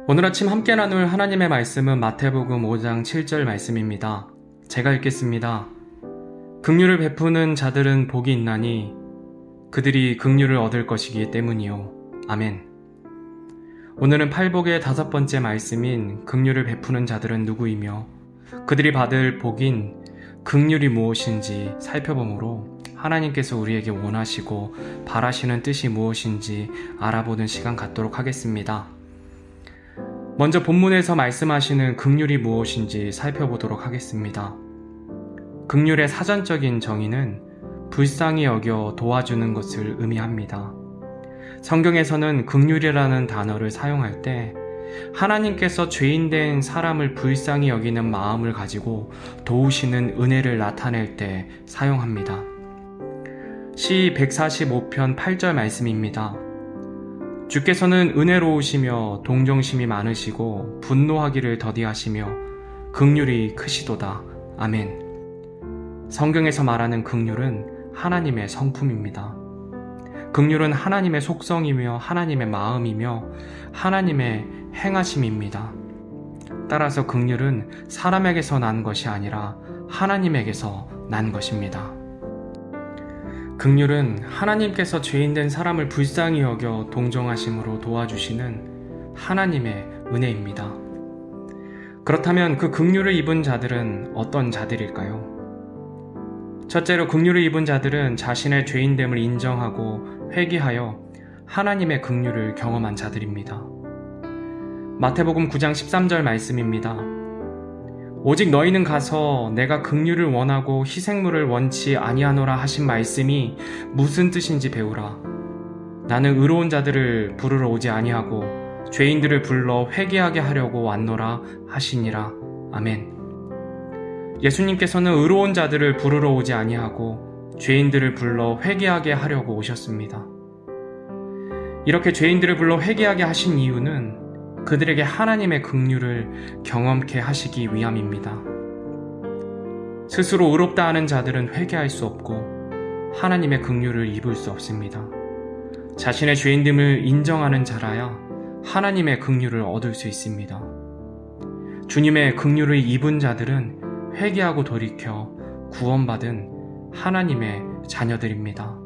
오늘 아침 함께 나눌 하나님의 말씀은 마태복음 5장 7절 말씀입니다. 제가 읽겠습니다. 긍휼을 베푸는 자들은 복이 있나니 그들이 긍휼을 얻을 것이기 때문이요. 아멘. 오늘은 팔복의 5번째 말씀인 긍휼을 베푸는 자들은 누구이며 그들이 받을 복인 긍휼이 무엇인지 살펴보므로 하나님께서 우리에게 원하시고 바라시는 뜻이 무엇인지 알아보는 시간 갖도록 하겠습니다. 먼저 본문에서 말씀하시는 긍휼이 무엇인지 살펴보도록 하겠습니다. 긍휼의 사전적인 정의는 불쌍히 여겨 도와주는 것을 의미합니다. 성경에서는 긍휼이라는 단어를 사용할 때 하나님께서 죄인된 사람을 불쌍히 여기는 마음을 가지고 도우시는 은혜를 나타낼 때 사용합니다. 시 145편 8절 말씀입니다. 주께서는 은혜로우시며 동정심이 많으시고 분노하기를 더디하시며 긍휼이 크시도다. 아멘. 성경에서 말하는 긍휼은 하나님의 성품입니다. 긍휼은 하나님의 속성이며 하나님의 마음이며 하나님의 행하심입니다. 따라서 긍휼은 사람에게서 난 것이 아니라 하나님에게서 난 것입니다. 긍휼은 하나님께서 죄인된 사람을 불쌍히 여겨 동정하심으로 도와주시는 하나님의 은혜입니다. 그렇다면 그 긍휼을 입은 자들은 어떤 자들일까요? 첫째로 긍휼을 입은 자들은 자신의 죄인됨을 인정하고 회개하여 하나님의 긍휼을 경험한 자들입니다. 마태복음 9장 13절 말씀입니다. 오직 너희는 가서 내가 긍휼을 원하고 희생물을 원치 아니하노라 하신 말씀이 무슨 뜻인지 배우라. 나는 의로운 자들을 부르러 오지 아니하고 죄인들을 불러 회개하게 하려고 왔노라 하시니라. 아멘. 예수님께서는 의로운 자들을 부르러 오지 아니하고 죄인들을 불러 회개하게 하려고 오셨습니다. 이렇게 죄인들을 불러 회개하게 하신 이유는 그들에게 하나님의 긍휼을 경험케 하시기 위함입니다. 스스로 의롭다 하는 자들은 회개할 수 없고 하나님의 긍휼을 입을 수 없습니다. 자신의 죄인됨을 인정하는 자라야 하나님의 긍휼을 얻을 수 있습니다. 주님의 긍휼을 입은 자들은 회개하고 돌이켜 구원받은 하나님의 자녀들입니다.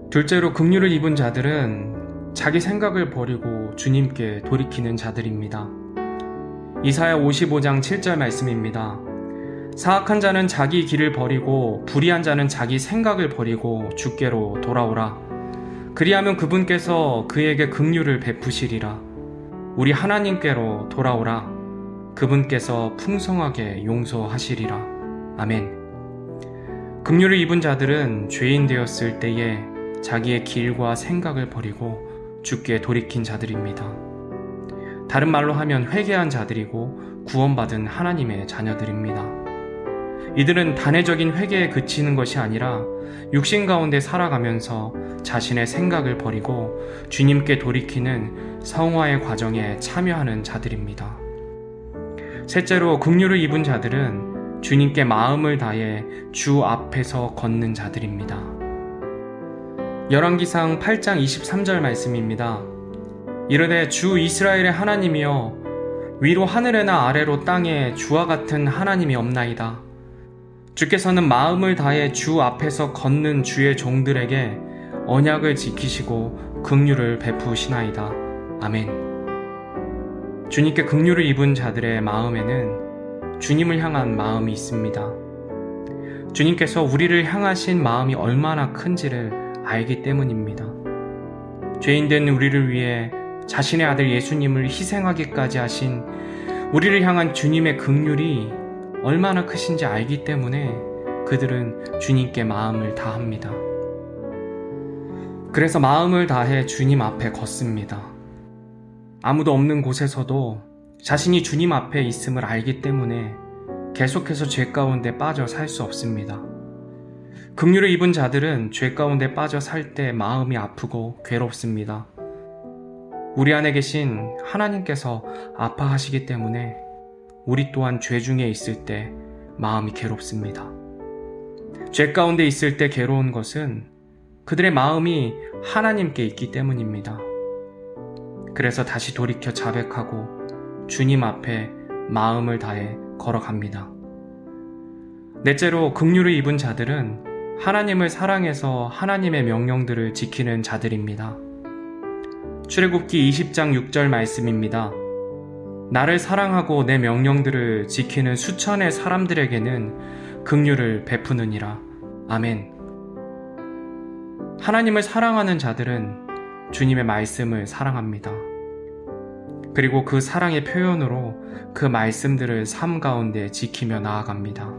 둘째로 긍휼을 입은 자들은 자기 생각을 버리고 주님께 돌이키는 자들입니다. 이사야 55장 7절 말씀입니다. 사악한 자는 자기 길을 버리고 불의한 자는 자기 생각을 버리고 주께로 돌아오라. 그리하면 그분께서 그에게 긍휼을 베푸시리라. 우리 하나님께로 돌아오라. 그분께서 풍성하게 용서하시리라. 아멘. 긍휼을 입은 자들은 죄인 되었을 때에 자기의 길과 생각을 버리고 주께 돌이킨 자들입니다. 다른 말로 하면 회개한 자들이고 구원받은 하나님의 자녀들입니다. 이들은 단회적인 회개에 그치는 것이 아니라 육신 가운데 살아가면서 자신의 생각을 버리고 주님께 돌이키는 성화의 과정에 참여하는 자들입니다. 셋째로 긍휼을 입은 자들은 주님께 마음을 다해 주 앞에서 걷는 자들입니다. 열왕기상 8장 23절 말씀입니다. 이르되 주 이스라엘의 하나님이여 위로 하늘에나 아래로 땅에 주와 같은 하나님이 없나이다. 주께서는 마음을 다해 주 앞에서 걷는 주의 종들에게 언약을 지키시고 긍휼을 베푸시나이다. 아멘. 주님께 긍휼을 입은 자들의 마음에는 주님을 향한 마음이 있습니다. 주님께서 우리를 향하신 마음이 얼마나 큰지를 알기 때문입니다. 죄인된 우리를 위해 자신의 아들 예수님을 희생하기까지 하신 우리를 향한 주님의 긍휼이 얼마나 크신지 알기 때문에 그들은 주님께 마음을 다합니다. 그래서 마음을 다해 주님 앞에 걷습니다. 아무도 없는 곳에서도 자신이 주님 앞에 있음을 알기 때문에 계속해서 죄 가운데 빠져 살 수 없습니다. 긍휼을 입은 자들은 죄 가운데 빠져 살 때 마음이 아프고 괴롭습니다. 우리 안에 계신 하나님께서 아파하시기 때문에 우리 또한 죄 중에 있을 때 마음이 괴롭습니다. 죄 가운데 있을 때 괴로운 것은 그들의 마음이 하나님께 있기 때문입니다. 그래서 다시 돌이켜 자백하고 주님 앞에 마음을 다해 걸어갑니다. 넷째로 긍휼을 입은 자들은 하나님을 사랑해서 하나님의 명령들을 지키는 자들입니다. 출애굽기 20장 6절 말씀입니다. 나를 사랑하고 내 명령들을 지키는 수천의 사람들에게는 긍휼을 베푸느니라. 아멘. 하나님을 사랑하는 자들은 주님의 말씀을 사랑합니다. 그리고 그 사랑의 표현으로 그 말씀들을 삶 가운데 지키며 나아갑니다.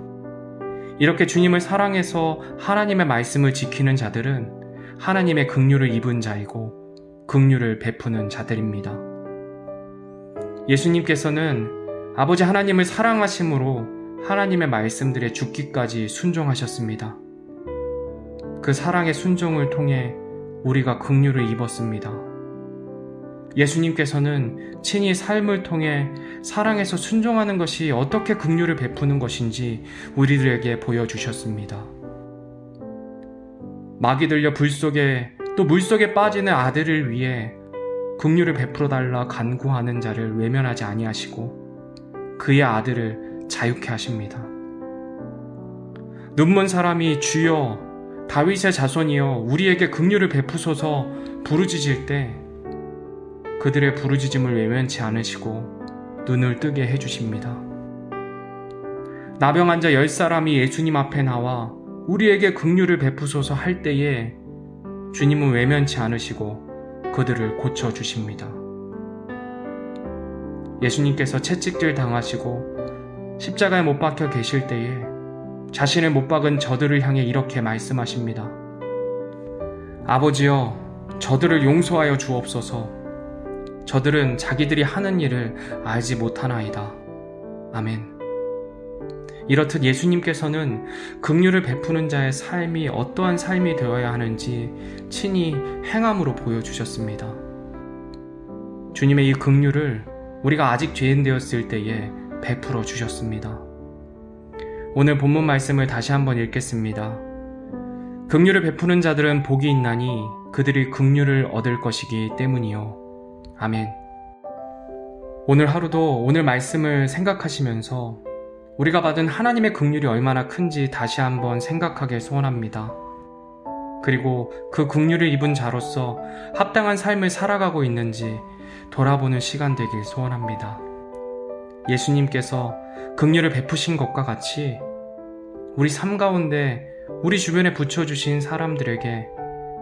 이렇게 주님을 사랑해서 하나님의 말씀을 지키는 자들은 하나님의 긍휼을 입은 자이고 긍휼을 베푸는 자들입니다. 예수님께서는 아버지 하나님을 사랑하심으로 하나님의 말씀들에 죽기까지 순종하셨습니다. 그 사랑의 순종을 통해 우리가 긍휼을 입었습니다. 예수님께서는 친히 삶을 통해 사랑해서 순종하는 것이 어떻게 긍휼을 베푸는 것인지 우리들에게 보여주셨습니다. 막이 들려 불 속에 또 물속에 빠지는 아들을 위해 긍휼을 베풀어 달라 간구하는 자를 외면하지 아니하시고 그의 아들을 자유케 하십니다. 눈먼 사람이 주여 다윗의 자손이여 우리에게 긍휼을 베푸소서 부르짖을 때 그들의 부르짖음을 외면치 않으시고 눈을 뜨게 해주십니다. 나병 환자 10사람이 예수님 앞에 나와 우리에게 긍휼을 베푸소서 할 때에 주님은 외면치 않으시고 그들을 고쳐주십니다. 예수님께서 채찍질 당하시고 십자가에 못 박혀 계실 때에 자신을 못 박은 저들을 향해 이렇게 말씀하십니다. 아버지여, 저들을 용서하여 주옵소서. 저들은 자기들이 하는 일을 알지 못하나이다. 아멘. 이렇듯 예수님께서는 긍휼을 베푸는 자의 삶이 어떠한 삶이 되어야 하는지 친히 행함으로 보여주셨습니다. 주님의 이 긍휼을 우리가 아직 죄인 되었을 때에 베풀어 주셨습니다. 오늘 본문 말씀을 다시 한번 읽겠습니다. 긍휼을 베푸는 자들은 복이 있나니 그들이 긍휼을 얻을 것이기 때문이요. 아멘. 오늘 하루도 오늘 말씀을 생각하시면서 우리가 받은 하나님의 긍휼이 얼마나 큰지 다시 한번 생각하길 소원합니다. 그리고 그 긍휼을 입은 자로서 합당한 삶을 살아가고 있는지 돌아보는 시간 되길 소원합니다. 예수님께서 긍휼을 베푸신 것과 같이 우리 삶 가운데 우리 주변에 붙여주신 사람들에게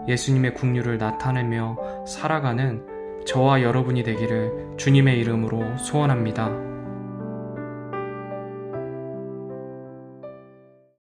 예수님의 긍휼을 나타내며 살아가는 저와 여러분이 되기를 주님의 이름으로 소원합니다.